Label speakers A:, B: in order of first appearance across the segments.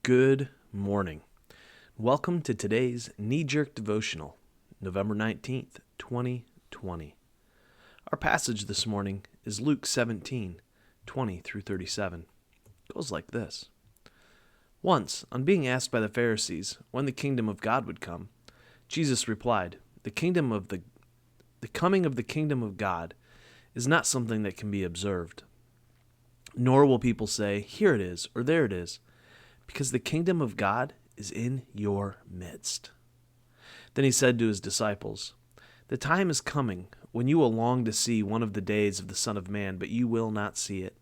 A: Good morning. Welcome to today's knee-jerk devotional, November 19th, 2020. Our passage this morning is Luke 17, 20 through 37. It goes like this. Once, on being asked by the Pharisees when the kingdom of God would come, Jesus replied, The coming of the kingdom of God is not something that can be observed. Nor will people say, Here it is, or there it is, because the kingdom of God is in your midst. Then he said to his disciples, The time is coming when you will long to see one of the days of the Son of Man, but you will not see it.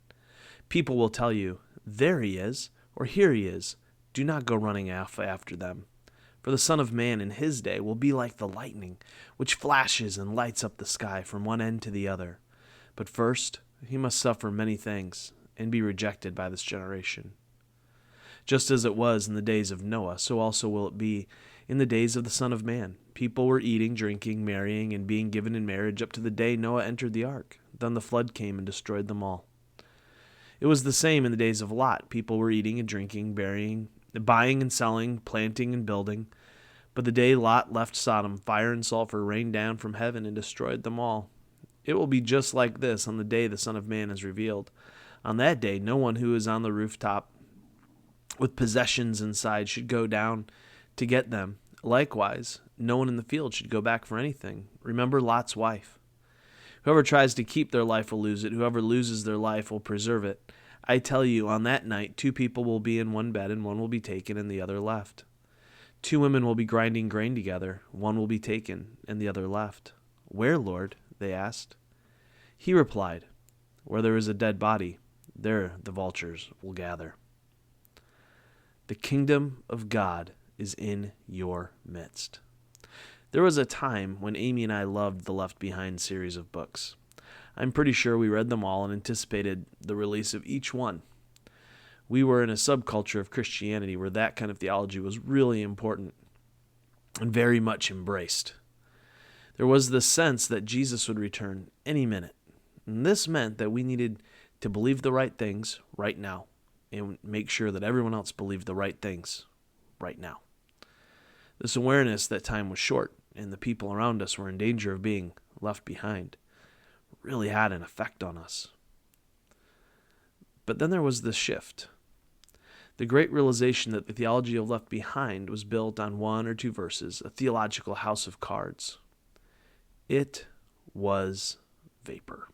A: People will tell you, There he is, or Here he is. Do not go running after them. For the Son of Man in his day will be like the lightning, which flashes and lights up the sky from one end to the other. But first, he must suffer many things and be rejected by this generation. Just as it was in the days of Noah, so also will it be in the days of the Son of Man. People were eating, drinking, marrying, and being given in marriage up to the day Noah entered the ark. Then the flood came and destroyed them all. It was the same in the days of Lot. People were eating and drinking, buying and selling, planting and building. But the day Lot left Sodom, fire and sulfur rained down from heaven and destroyed them all. It will be just like this on the day the Son of Man is revealed. On that day, no one who is on the rooftop with possessions inside should go down to get them. Likewise, no one in the field should go back for anything. Remember Lot's wife. Whoever tries to keep their life will lose it. Whoever loses their life will preserve it. I tell you, on that night, 2 people will be in one bed, and one will be taken and the other left. 2 women will be grinding grain together. One will be taken and the other left. Where, Lord? They asked. He replied, Where there is a dead body, there the vultures will gather. The kingdom of God is in your midst. There was a time when Amy and I loved the Left Behind series of books. I'm pretty sure we read them all and anticipated the release of each one. We were in a subculture of Christianity where that kind of theology was really important and very much embraced. There was the sense that Jesus would return any minute. And this meant that we needed to believe the right things right now and make sure that everyone else believed the right things right now. This awareness that time was short and the people around us were in danger of being left behind really had an effect on us. But then there was this shift. The great realization that the theology of Left Behind was built on 1 or 2 verses, a theological house of cards. It was vapor.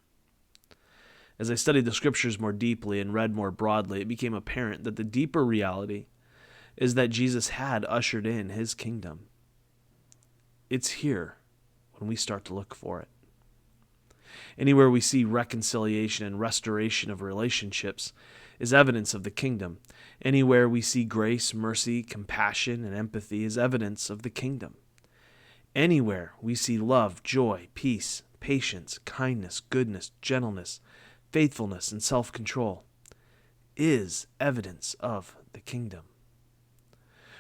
A: As I studied the scriptures more deeply and read more broadly, it became apparent that the deeper reality is that Jesus had ushered in his kingdom. It's here when we start to look for it. Anywhere we see reconciliation and restoration of relationships is evidence of the kingdom. Anywhere we see grace, mercy, compassion, and empathy is evidence of the kingdom. Anywhere we see love, joy, peace, patience, kindness, goodness, gentleness, faithfulness, and self-control is evidence of the kingdom.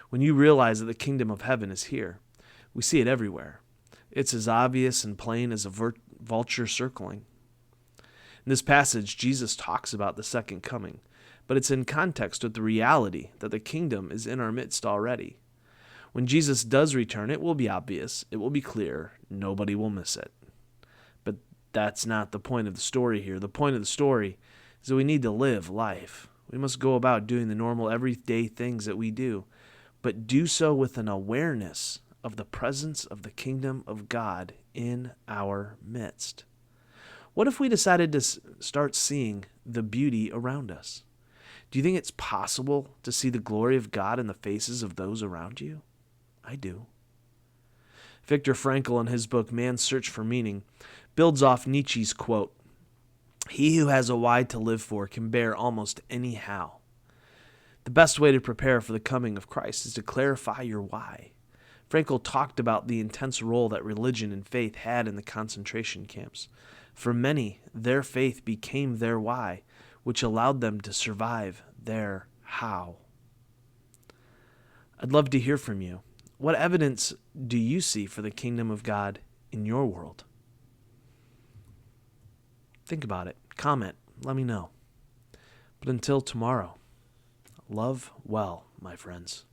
A: When you realize that the kingdom of heaven is here, we see it everywhere. It's as obvious and plain as a vulture circling. In this passage, Jesus talks about the second coming, but it's in context with the reality that the kingdom is in our midst already. When Jesus does return, it will be obvious, it will be clear, nobody will miss it. But that's not the point of the story here. The point of the story is that we need to live life. We must go about doing the normal everyday things that we do, but do so with an awareness of the presence of the kingdom of God in our midst. What if we decided to start seeing the beauty around us? Do you think it's possible to see the glory of God in the faces of those around you? I do. Viktor Frankl, in his book Man's Search for Meaning, builds off Nietzsche's quote, He who has a why to live for can bear almost any how. The best way to prepare for the coming of Christ is to clarify your why. Frankl talked about the intense role that religion and faith had in the concentration camps. For many, their faith became their why, which allowed them to survive their how. I'd love to hear from you. What evidence do you see for the kingdom of God in your world? Think about it. Comment. Let me know. But until tomorrow, Love well, my friends.